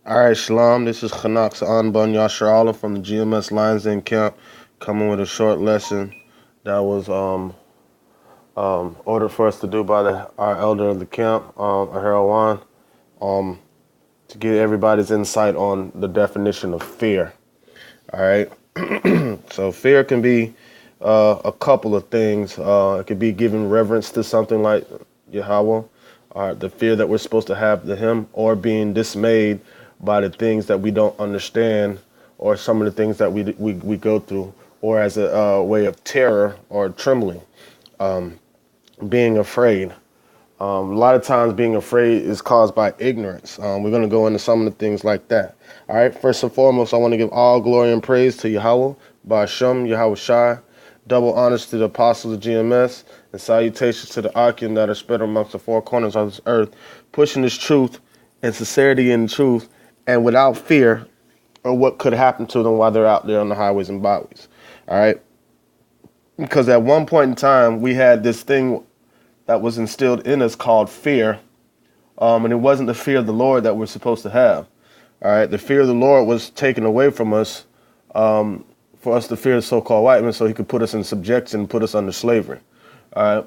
All right, Shalom. This is Chanax Anbun Yashar Allah from the GMS Lions Den Camp, coming with a short lesson that was ordered for us to do by our elder of the camp, Aharawan, to get everybody's insight on the definition of fear. All right. So fear can be a couple of things. It could be giving reverence to something like Yahweh, the fear that we're supposed to have to Him, or being dismayed by the things that we don't understand, or some of the things that we go through, or as a way of terror or trembling, being afraid. A lot of times being afraid is caused by ignorance. We're going to go into some of the things like that. All right, first and foremost, I want to give all glory and praise to Yahweh, Ba'ashem, Yahweh Shai, double honors to the apostles of GMS, and salutations to the Akim that are spread amongst the four corners of this earth, pushing this truth and sincerity in truth and without fear of what could happen to them while they're out there on the highways and byways. All right, because at one point in time, we had this thing that was instilled in us called fear. And it wasn't the fear of the Lord that we're supposed to have. All right. The fear of the Lord was taken away from us for us to fear the so-called white man so he could put us in subjection and put us under slavery. All right.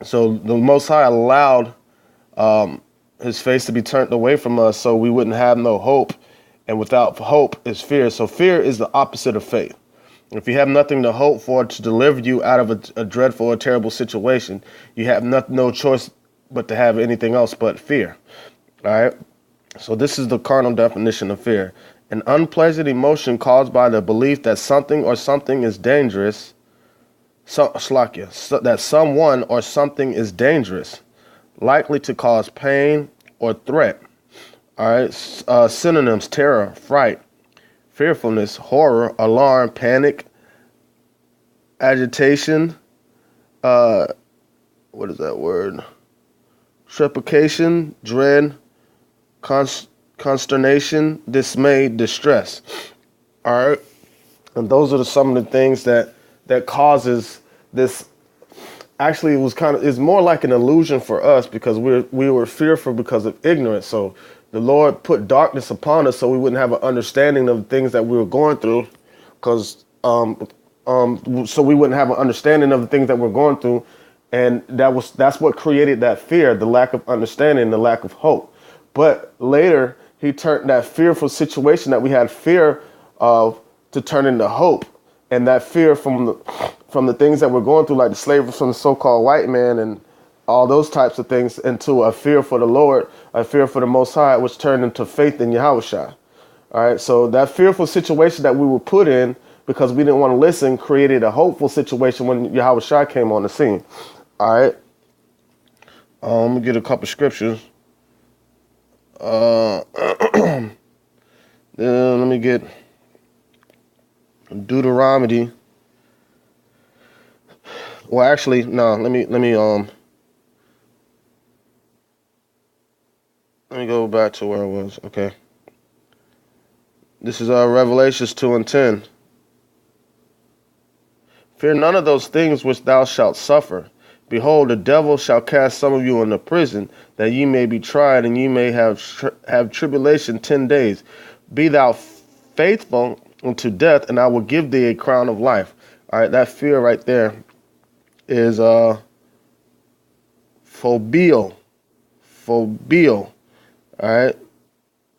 So the Most High allowed his face to be turned away from us so we wouldn't have no hope. And without hope is fear. So fear is the opposite of faith. If you have nothing to hope for to deliver you out of a dreadful or terrible situation, you have no choice but to have anything else but fear. All right. So this is the carnal definition of fear: an unpleasant emotion caused by the belief that something or something is dangerous. That someone or something is dangerous, likely to cause pain or threat. All right. Synonyms: terror, fright, fearfulness, horror, alarm, panic, agitation, what is that word? Trepidation, dread, consternation, dismay, distress. All right. And those are some of the things that causes this. Actually, it's more like an illusion for us because we were fearful because of ignorance. So the Lord put darkness upon us so we wouldn't have an understanding of the things that we were going through, because so we wouldn't have an understanding of the things that we're going through, and that's what created that fear, the lack of understanding, the lack of hope. But later, He turned that fearful situation that we had fear of to turn into hope, and that fear from the things that we're going through, like the slavery from the so-called white man and all those types of things, into a fear for the Lord, a fear for the Most High, which turned into faith in Yahushua. All right, so that fearful situation that we were put in because we didn't want to listen created a hopeful situation when Yahushua came on the scene. All right, let me get a couple scriptures. Let me get Deuteronomy. Well, actually, no. Let me go back to where I was. Okay. This is Revelations 2:10. Fear none of those things which thou shalt suffer. Behold, the devil shall cast some of you into prison, that ye may be tried, and ye may have tribulation 10 days. Be thou faithful unto death, and I will give thee a crown of life. All right, that fear right there is phobeo. Phobeo. All right.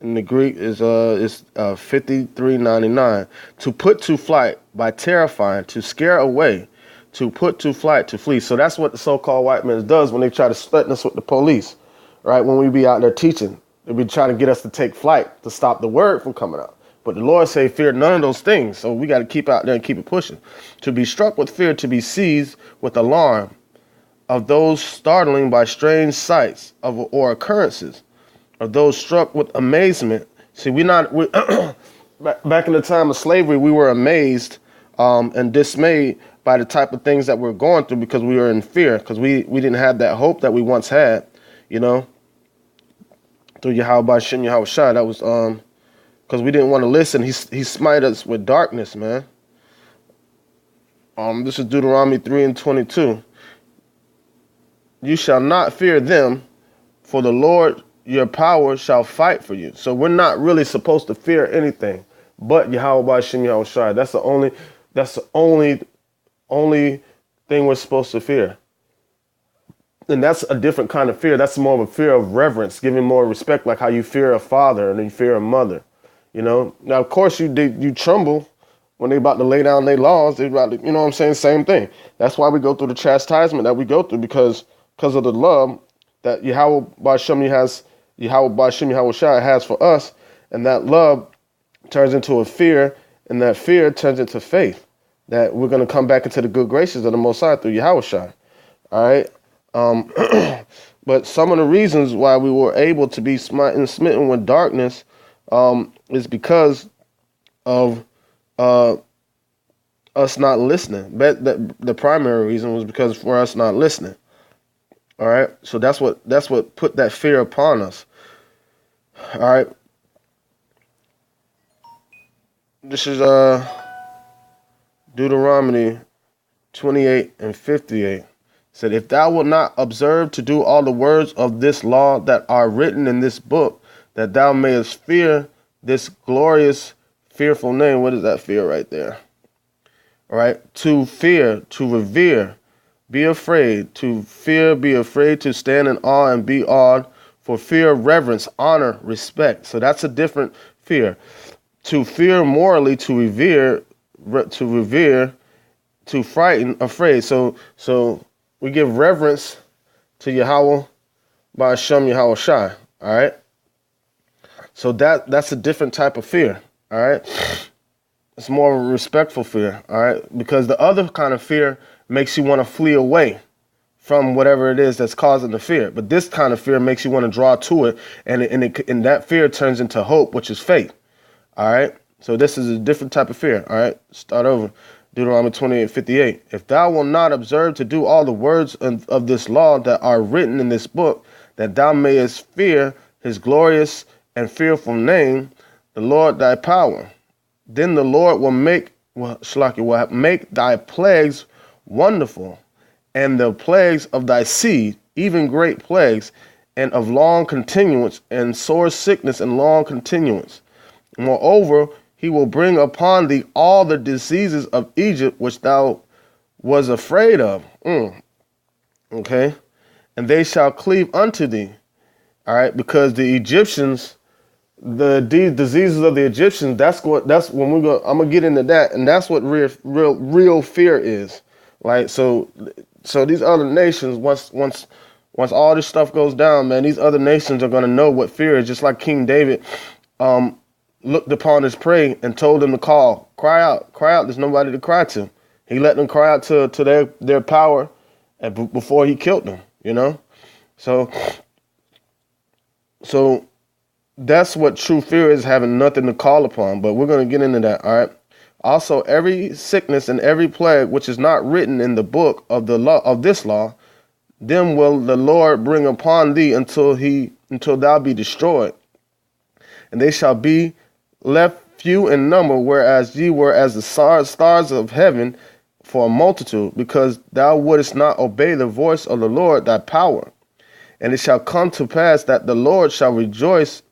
In the Greek is 5399. To put to flight by terrifying, to scare away, to put to flight, to flee. So that's what the so-called white man does when they try to threaten us with the police, right? When we be out there teaching, they be trying to get us to take flight to stop the word from coming out. But the Lord say, fear none of those things. So we got to keep out there and keep it pushing. To be struck with fear, to be seized with alarm of those startling by strange sights or occurrences, of those struck with amazement. See, back in the time of slavery, we were amazed and dismayed by the type of things that we're going through because we were in fear, because we didn't have that hope that we once had, through Yahweh Shin Yahweh Shai. That was because we didn't want to listen. He smite us with darkness, man. This is Deuteronomy 3:22. You shall not fear them, for the Lord your power shall fight for you. So we're not really supposed to fear anything but Yahweh Ba'ashem Yahweh Shai. That's the only thing we're supposed to fear. And that's a different kind of fear. That's more of a fear of reverence, giving more respect, like how you fear a father and you fear a mother. You know, now, of course, you tremble when they about to lay down their laws. They about to, you know what I'm saying? Same thing. That's why we go through the chastisement that we go through, because of the love that Yahweh Ba'ashem Yahweh Shai has for us. And that love turns into a fear, and that fear turns into faith that we're going to come back into the good graces of the Most High through Yahweh Shai. All right. But some of the reasons why we were able to be smitten with darkness is because of us not listening. But the primary reason was because for us not listening. All right. So that's what put that fear upon us. All right. This is Deuteronomy 28:58. Said, if thou wilt not observe to do all the words of this law that are written in this book, that thou mayest fear this glorious, fearful name. What is that fear right there? All right. To fear, to revere, be afraid, to fear, be afraid, to stand in awe and be awed, for fear, reverence, honor, respect. So that's a different fear. To fear morally, to revere, to frighten, afraid. So we give reverence to Yahweh Ba'ashem Yahweh Shai. All right. So that's a different type of fear. All right. It's more of a respectful fear. All right. Because the other kind of fear makes you want to flee away from whatever it is that's causing the fear. But this kind of fear makes you want to draw to it. And that fear turns into hope, which is faith. All right. So this is a different type of fear. All right. Start over. Deuteronomy 28:58. If thou wilt not observe to do all the words of this law that are written in this book, that thou mayest fear his glorious and fearful name, the Lord thy power, then the Lord will make thy plagues wonderful, and the plagues of thy seed, even great plagues, and of long continuance, and sore sickness and long continuance. Moreover, he will bring upon thee all the diseases of Egypt which thou was afraid of. Okay. And they shall cleave unto thee. All right. Because the Egyptians, the diseases of the Egyptians, that's when we go. I'm going to get into that. And that's what real fear is. Right. So these other nations, once all this stuff goes down, man, these other nations are going to know what fear is. Just like King David, looked upon his prey and told them to cry out. There's nobody to cry to. He let them cry out to their power before he killed them, you know? So that's what true fear is, having nothing to call upon. But we're going to get into that, all right? Also, every sickness and every plague which is not written in the book of the law of this law, them will the Lord bring upon thee until thou be destroyed. And they shall be left few in number, whereas ye were as the stars of heaven for a multitude, because thou wouldest not obey the voice of the Lord thy power. And it shall come to pass that the Lord shall rejoice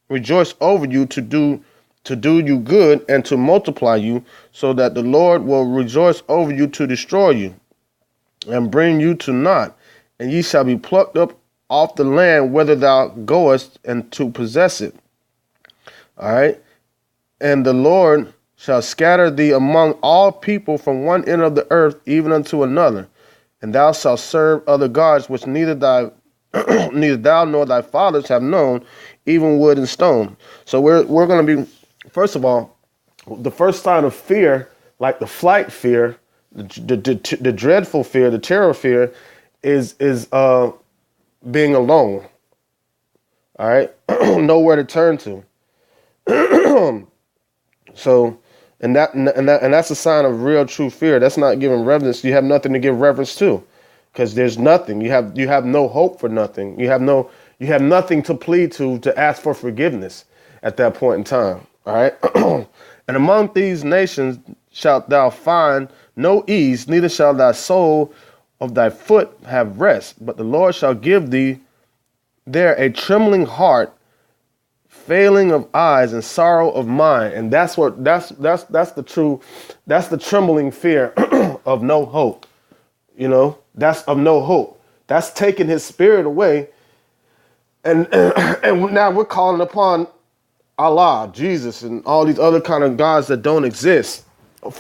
rejoice over you to do you good and to multiply you, so that the Lord will rejoice over you to destroy you and bring you to naught. And ye shall be plucked up off the land whither thou goest, and to possess it. All right. And the Lord shall scatter thee among all people from one end of the earth even unto another. And thou shalt serve other gods, which neither thou nor thy fathers have known, even wood and stone. So we're going to be, first of all, the first sign of fear, like the flight fear, the dreadful fear, the terror fear, is being alone. All right. Nowhere to turn to. So, and that's a sign of real true fear. That's not giving reverence. You have nothing to give reverence to, because there's nothing. You have no hope for nothing. You have nothing to plead to ask for forgiveness at that point in time. All right. And among these nations shalt thou find no ease, neither shall thy soul of thy foot have rest. But the Lord shall give thee there a trembling heart, failing of eyes, and sorrow of mind. And that's the trembling fear of no hope. That's of no hope. That's taking his spirit away. And now we're calling upon Allah, Jesus, and all these other kind of gods that don't exist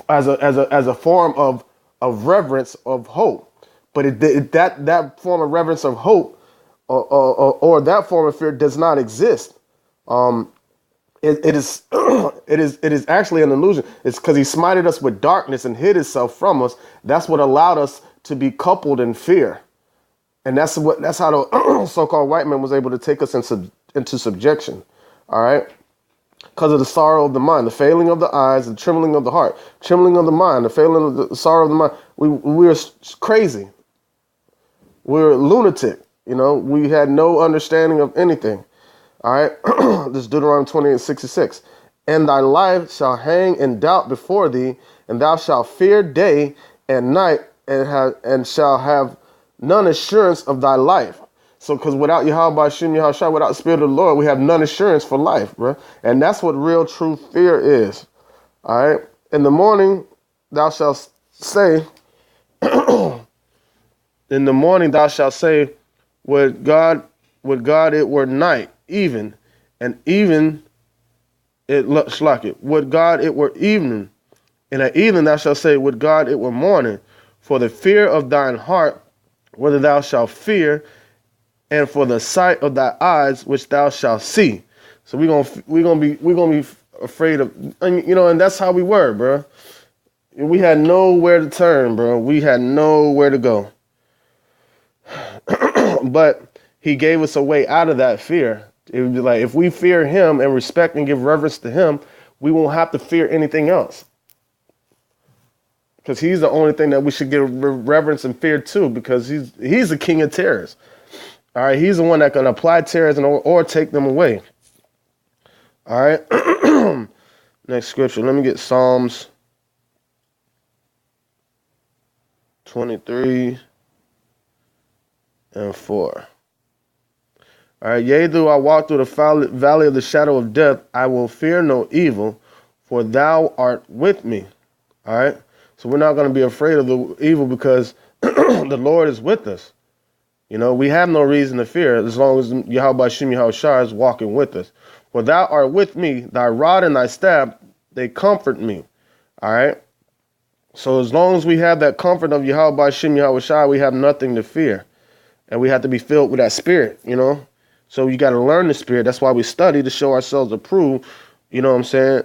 as a form of reverence of hope. But that form of reverence of hope or that form of fear does not exist. It is it is actually an illusion. It's because he smited us with darkness and hid himself from us. That's what allowed us to be coupled in fear. And that's how the so-called white man was able to take us into subjection. All right. Because of the sorrow of the mind, the failing of the eyes, the trembling of the heart, trembling of the mind, the failing of the sorrow of the mind. We're crazy. We're lunatic. We had no understanding of anything. All right. This is Deuteronomy 28:66. And thy life shall hang in doubt before thee, and thou shalt fear day and night, and shall have none assurance of thy life. So, because without Yahweh Shem Yahushua, without the Spirit of the Lord, we have none assurance for life, bro. And that's what real true fear is. All right. In the morning, thou shalt say, in the morning thou shalt say, would God it were night, even, and even it looks like it. Would God it were evening, and at evening thou shalt say, would God it were morning, for the fear of thine heart, whether thou shalt fear, and for the sight of thy eyes which thou shalt see. So we're gonna be afraid of, and that's how we were, bro. We had nowhere to turn, bro. We had nowhere to go. But he gave us a way out of that fear. It would be like, if we fear him and respect and give reverence to him, we won't have to fear anything else. Because he's the only thing that we should give reverence and fear to, because he's the king of terrors. All right, he's the one that can apply terrors or take them away. All right, next scripture. Let me get Psalms 23 and 4. All right, yea, though I walk through the valley of the shadow of death, I will fear no evil, for thou art with me. All right, so we're not going to be afraid of the evil because the Lord is with us. We have no reason to fear as long as Yahweh Shem Yahushua is walking with us. For thou art with me, thy rod and thy staff, they comfort me. All right. So as long as we have that comfort of Yahweh Shem Yahushua, we have nothing to fear. And we have to be filled with that spirit, So you got to learn the spirit. That's why we study, to show ourselves approved. You know what I'm saying?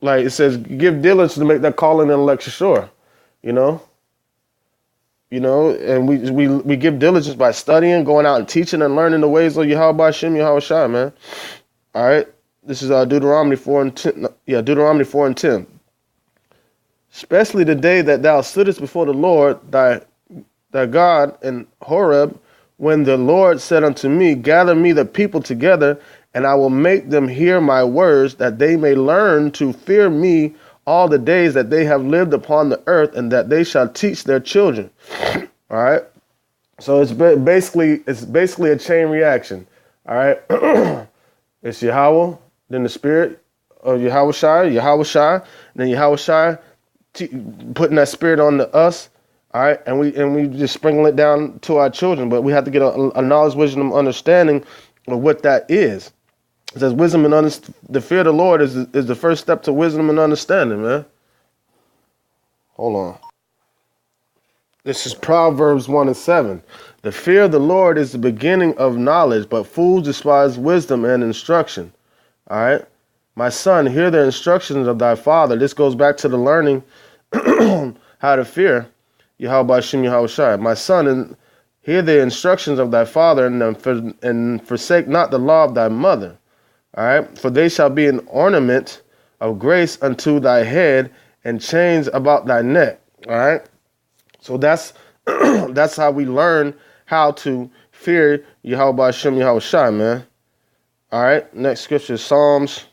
Like it says, give diligence to make that calling and election sure, and we give diligence by studying, going out and teaching and learning the ways of Yahweh Shem Yahushua, man. All right. This is Deuteronomy 4 and 10. Yeah, Deuteronomy 4 and 10. Especially the day that thou stoodest before the Lord thy God in Horeb, when the Lord said unto me, gather me the people together, and I will make them hear my words, that they may learn to fear me all the days that they have lived upon the earth, and that they shall teach their children. All right. So it's basically a chain reaction. All right. It's Yahweh, then the spirit of Yahweh, then Yahweh putting that spirit on us. All right. And we just sprinkle it down to our children. But we have to get a knowledge, wisdom, understanding of what that is. It says wisdom and the fear of the Lord is the first step to wisdom and understanding, man. Hold on. This is Proverbs 1 and 7. The fear of the Lord is the beginning of knowledge, but fools despise wisdom and instruction. All right. My son, hear the instructions of thy father. This goes back to the learning how to fear Yahweh Shem Yahushua. My son, hear the instructions of thy father, and forsake not the law of thy mother. All right, for they shall be an ornament of grace unto thy head, and chains about thy neck. All right, so that's how we learn how to fear Yahweh Shem Yahushua, man. All right, next scripture is Psalms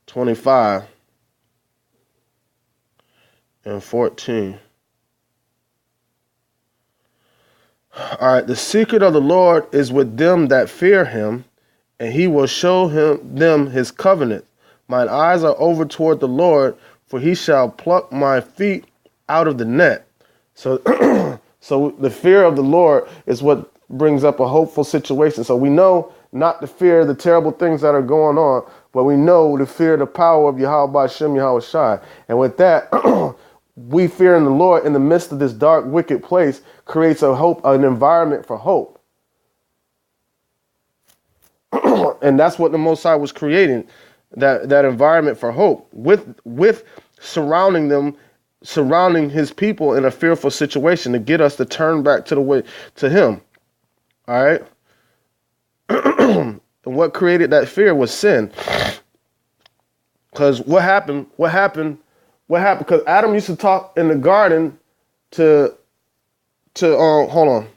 25 and 14. All right, the secret of the Lord is with them that fear him, and he will show them his covenant. Mine eyes are over toward the Lord, for he shall pluck my feet out of the net. So, so the fear of the Lord is what brings up a hopeful situation. So we know not to fear the terrible things that are going on, but we know to fear the power of Yahweh B'Shem Yahweh Shai. And with that, we fear in the Lord in the midst of this dark, wicked place creates a hope, an environment for hope. And that's what the Most High was creating, that environment for hope with surrounding his people in a fearful situation to get us to turn back to the way to him. All right. And what created that fear was sin. Because what happened? Because Adam used to talk in the garden to hold on.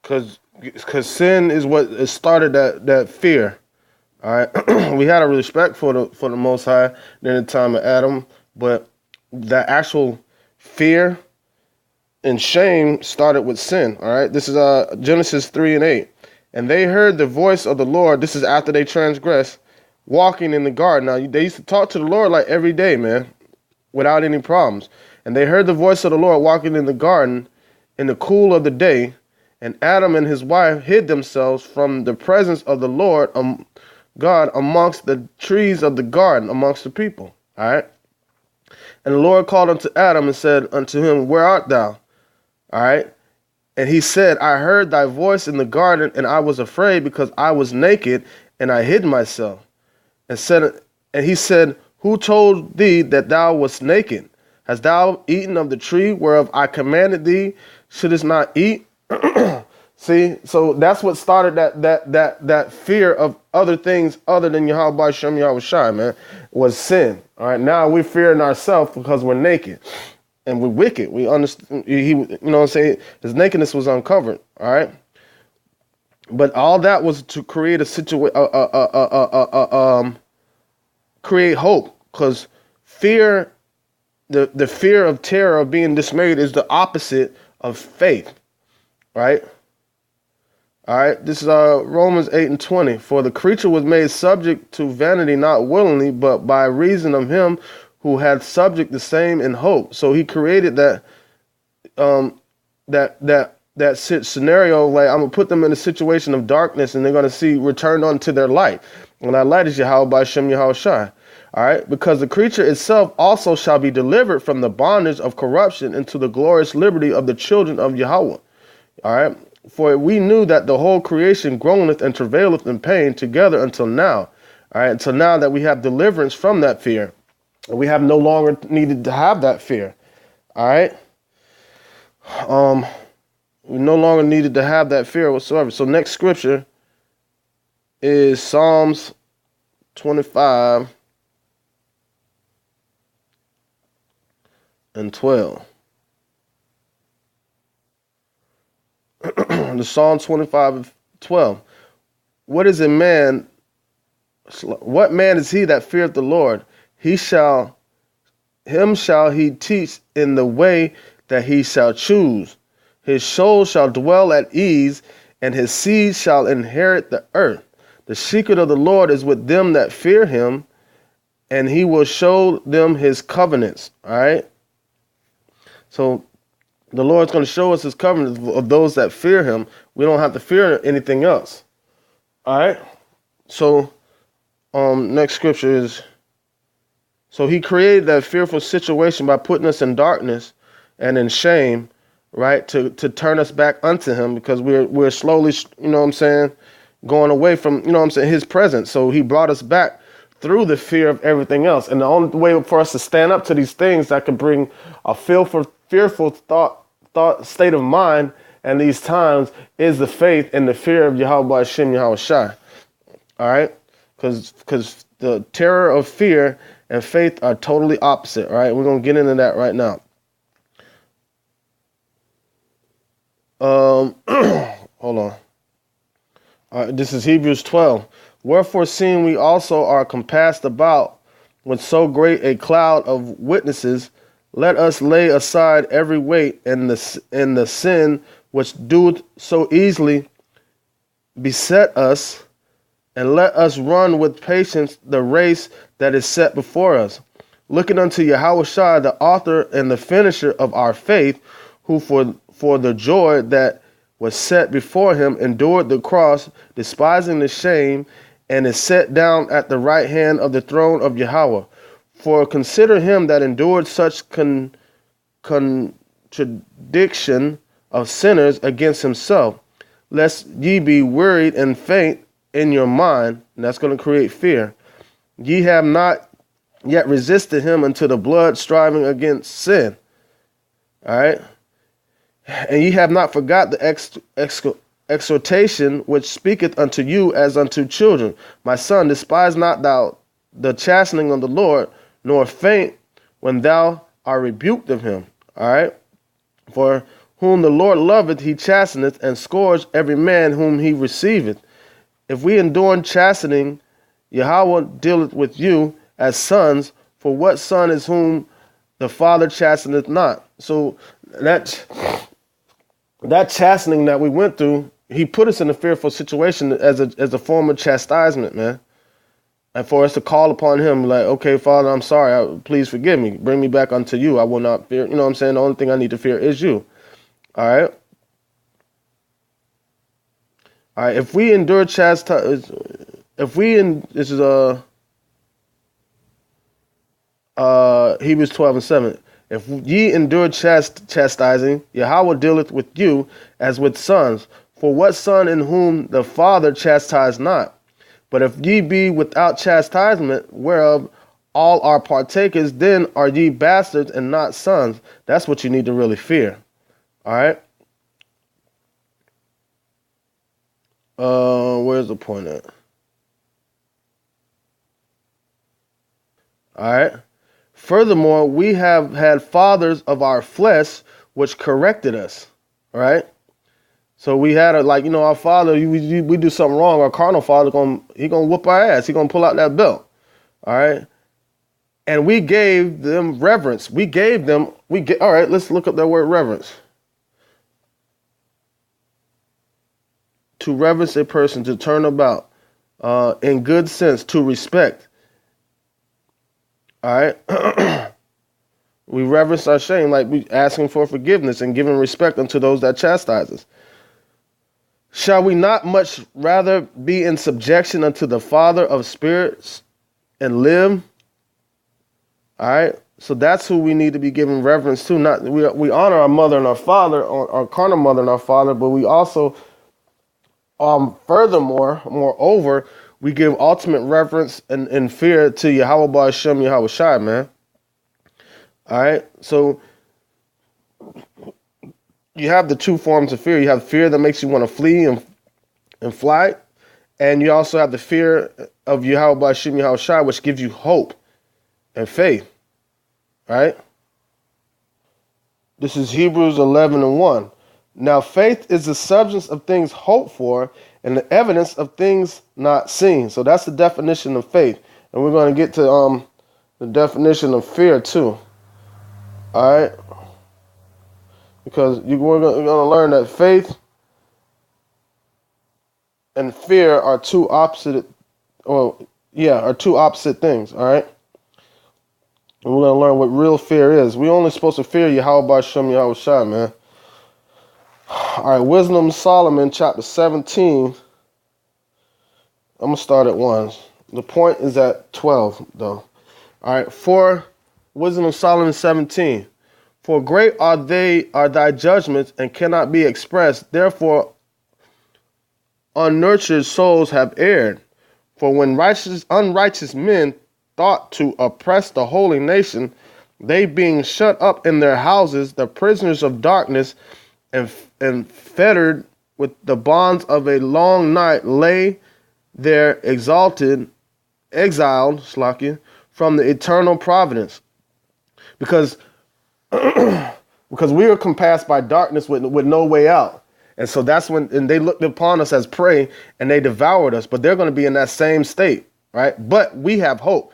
Because sin is what started that fear. All right. We had a respect for the Most High during the time of Adam, but that actual fear and shame started with sin. All right. This is Genesis 3:8. And they heard the voice of the Lord. This is after they transgressed, walking in the garden. Now, they used to talk to the Lord like every day, man, without any problems. And they heard the voice of the Lord walking in the garden in the cool of the day. And Adam and his wife hid themselves from the presence of the Lord God amongst the trees of the garden, amongst the people. All right. And the Lord called unto Adam and said unto him, Where art thou? All right. And he said, I heard thy voice in the garden, and I was afraid because I was naked, and I hid myself. And he said, Who told thee that thou wast naked? Hast thou eaten of the tree whereof I commanded thee, shouldest not eat? See, so that's what started that fear of other things other than Yahweh B'Shem Yahweh Shai, man, was sin. All right, now we're fearing ourselves because we're naked. And we're wicked. We understand. You know what I'm saying? His nakedness was uncovered. All right. But all that was to create a situation, create hope, because fear, the fear of terror of being dismayed is the opposite of faith. Right. All right. This is Romans 8:20. For the creature was made subject to vanity, not willingly, but by reason of him who had subject the same in hope. So he created that scenario, like I'm gonna put them in a situation of darkness and they're gonna see returned unto their light. And that light is Yahweh B'Shem Yahweh Shai. All right, because the creature itself also shall be delivered from the bondage of corruption into the glorious liberty of the children of Yahweh. All right, for we knew that the whole creation groaneth and travaileth in pain together until now. All right, until now that we have deliverance from that fear. We have no longer needed to have that fear. All right. We no longer needed to have that fear whatsoever. So next scripture is Psalms 25 and 12. The Psalm 25 and 12. What man is he that feareth the Lord? Him shall he teach in the way that he shall choose. His soul shall dwell at ease, and his seed shall inherit the earth. The secret of the Lord is with them that fear him, and he will show them his covenants. All right. So the Lord's going to show us his covenants of those that fear him. We don't have to fear anything else. All right. So next scripture is, so he created that fearful situation by putting us in darkness and in shame, right, to turn us back unto him, because we're slowly, you know what I'm saying, going away from, you know what I'm saying, his presence. So he brought us back through the fear of everything else. And the only way for us to stand up to these things that could bring a fearful thought state of mind and these times is the faith and the fear of Yahweh B'Shem Yahweh Shai. All right? Because the terror of fear and faith are totally opposite. All right? We're going to get into that right now. Hold on. This is Hebrews 12. Wherefore, seeing we also are compassed about with so great a cloud of witnesses, let us lay aside every weight and the sin which doeth so easily beset us, and let us run with patience the race that is set before us, looking unto Yahushua, the author and the finisher of our faith, who for the joy that was set before him endured the cross, despising the shame, and is set down at the right hand of the throne of Yahweh. For consider him that endured such contradiction of sinners against himself, lest ye be wearied and faint in your mind, and that's going to create fear. Ye have not yet resisted him unto the blood, striving against sin. All right. And ye have not forgot the exhortation which speaketh unto you as unto children. My son, despise not thou the chastening of the Lord, nor faint when thou art rebuked of him. All right. For whom the Lord loveth, he chasteneth, and scourge every man whom he receiveth. If we endure chastening, Yahweh dealeth with you as sons. For what son is whom the father chasteneth not? So that chastening that we went through, he put us in a fearful situation as a form of chastisement, man. And for us to call upon him like, okay, Father, I'm sorry. Please forgive me. Bring me back unto you. I will not fear. You know what I'm saying? The only thing I need to fear is you. All right. All right. If we endure this is Hebrews 12:7. If ye endure chastising, Yahweh dealeth with you as with sons. For what son in whom the father chastised not? But if ye be without chastisement, whereof all are partakers, then are ye bastards and not sons. That's what you need to really fear. All right. Where's the point at? All right. Furthermore, we have had fathers of our flesh which corrected us. All right. So we had our father, we do something wrong. Our carnal father, he gonna whoop our ass. He gonna pull out that belt. All right. And we gave them reverence. All right, let's look up that word reverence. To reverence a person, to turn about, in good sense, to respect. All right. We reverence our shame, like we asking for forgiveness and giving respect unto those that chastise us. Shall we not much rather be in subjection unto the Father of spirits and live? All right. So that's who we need to be giving reverence to. Not we honor our mother and our father, our carnal mother and our father, but we also, moreover, we give ultimate reverence and fear to Yahweh Ba'ashem Yahweh Shai, man. All right. So you have the two forms of fear. You have fear that makes you want to flee and fly. And you also have the fear of Yahweh Ba'ashem Yahweh Shai, which gives you hope and faith. All right. This is Hebrews 11:1. Now faith is the substance of things hoped for and the evidence of things not seen. So that's the definition of faith. And we're going to get to the definition of fear too. All right. Because we're going to learn that faith and fear are two opposite things. All right. And we're going to learn what real fear is. We're only supposed to fear Yahweh Ba'ashem Yahweh Shai, man. All right, Wisdom of Solomon, chapter 17. I'm going to start at 1. The point is at 12, though. All right, for Wisdom of Solomon 17. For great are thy judgments and cannot be expressed. Therefore, unnurtured souls have erred. For when unrighteous men thought to oppress the holy nation, they being shut up in their houses, the prisoners of darkness, and fettered with the bonds of a long night, lay there exiled, from the eternal providence. Because we are compassed by darkness with no way out. And so that's when, and they looked upon us as prey and they devoured us, but they're going to be in that same state, right? But we have hope.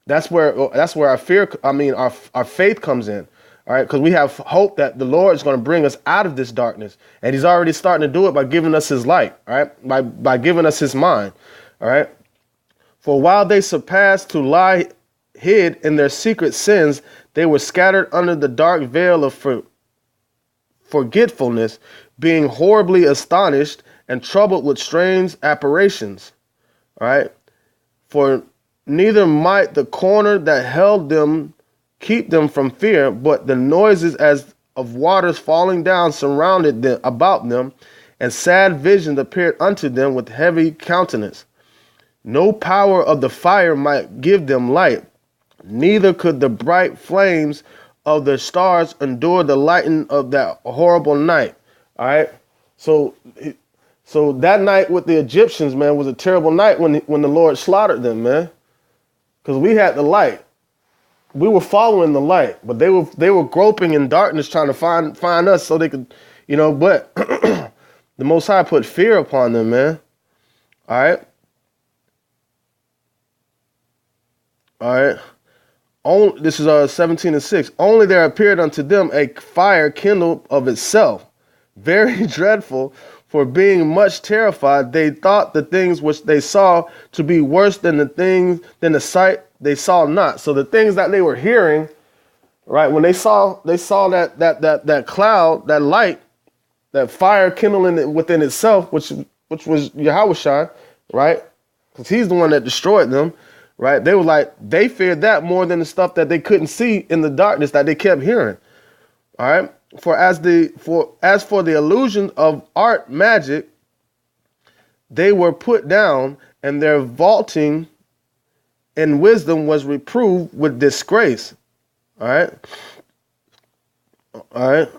That's where our faith comes in. All right, because we have hope that the Lord is going to bring us out of this darkness, and He's already starting to do it by giving us His light, all right, by giving us His mind, all right. For while they surpassed to lie hid in their secret sins, they were scattered under the dark veil of forgetfulness, being horribly astonished and troubled with strange apparitions, all right. For neither might the corner that held them keep them from fear, but the noises as of waters falling down surrounded them about them, and sad visions appeared unto them with heavy countenance. No power of the fire might give them light, neither could the bright flames of the stars endure the lighting of that horrible night. All right. So that night with the Egyptians, man, was a terrible night when the Lord slaughtered them, man. Because we had the light. We were following the light, but they were groping in darkness trying to find us so they could, but the Most High put fear upon them, man. All right. All right. This is 17:6. Only there appeared unto them a fire kindled of itself, very dreadful, for being much terrified, they thought the things which they saw to be worse than the sight they saw not. So the things that they were hearing, right, when they saw that cloud, that light, that fire kindling within itself, which was Yahushua, right? Because He's the one that destroyed them, right? They were like, they feared that more than the stuff that they couldn't see in the darkness that they kept hearing. All right. For as for the illusion of art magic, they were put down, and their vaulting in wisdom was reproved with disgrace. All right. All right.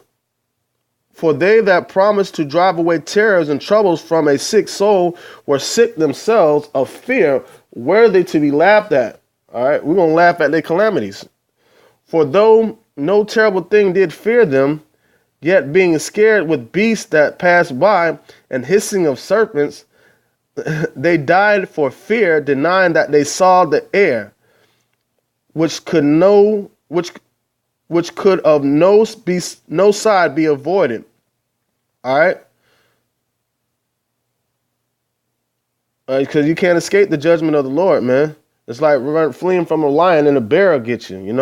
For they that promised to drive away terrors and troubles from a sick soul were sick themselves of fear, worthy to be laughed at. All right. We're going to laugh at their calamities. For though no terrible thing did fear them, yet being scared with beasts that passed by and hissing of serpents, they died for fear, denying that they saw the air, which could of no side be avoided. All right, because you can't escape the judgment of the Lord, man. It's like fleeing from a lion and a bear will get you,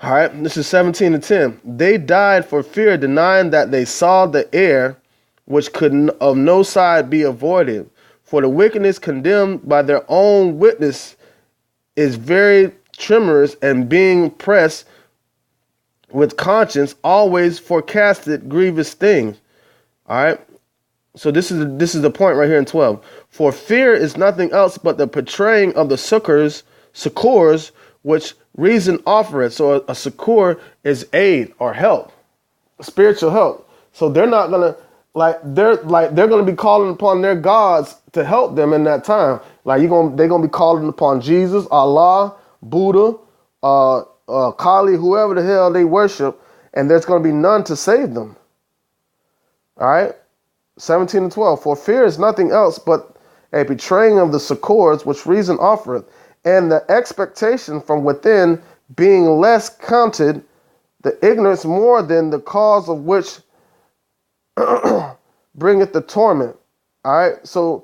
All right, this is 17:10. They died for fear, denying that they saw the air, which could of no side be avoided. For the wickedness condemned by their own witness is very tremorous, and being pressed with conscience always forecasted grievous things. All right, so this is the point right here in 12. For fear is nothing else but the betraying of the succors which reason offereth. So a succor is aid or help, spiritual help. So they're not gonna they're gonna be calling upon their gods to help them in that time. They're gonna be calling upon Jesus, Allah, Buddha, Kali, whoever the hell they worship, and there's gonna be none to save them. All right, 17 and 12. For fear is nothing else but a betraying of the succors which reason offereth, and the expectation from within being less counted, the ignorance more than the cause of which bringeth the torment. All right. So,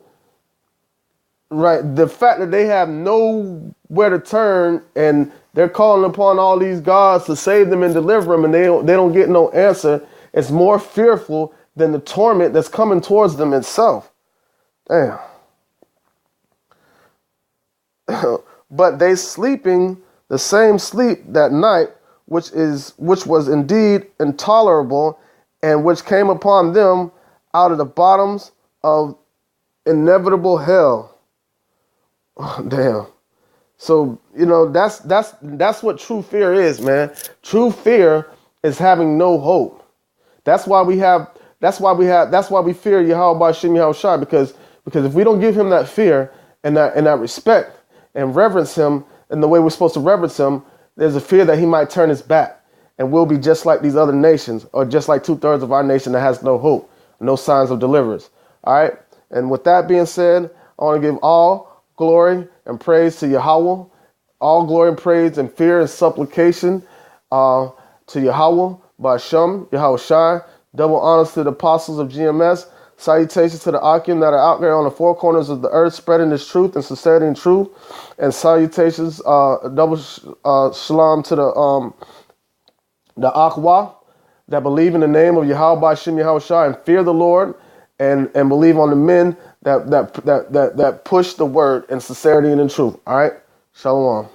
right. The fact that they have nowhere to turn and they're calling upon all these gods to save them and deliver them, and they don't get no answer. It's more fearful than the torment that's coming towards them itself. Damn. But they sleeping the same sleep that night, which was indeed intolerable, and which came upon them out of the bottoms of inevitable hell. Oh, damn. So that's what true fear is, man. True fear is having no hope. That's why we fear Yahweh B'Shem Yahushua, because if we don't give Him that fear and that respect and reverence Him in the way we're supposed to reverence Him, there's a fear that He might turn His back and we'll be just like these other nations, or just like 2/3 of our nation that has no hope. no signs of deliverance. All right. And with that being said, I want to give all glory and praise to Yahweh, all glory and praise and fear and supplication to Yahweh, Ba'ashem, Yahweh Shai. Double honors to the apostles of GMS. Salutations to the Akim that are out there on the four corners of the earth spreading this truth and sincerity and truth. And salutations, double shalom to the Akwa that believe in the name of Yahweh Ba'ashem, Yahweh Shai, and fear the Lord and believe on the men that push the word in sincerity and in truth. All right? Shalom.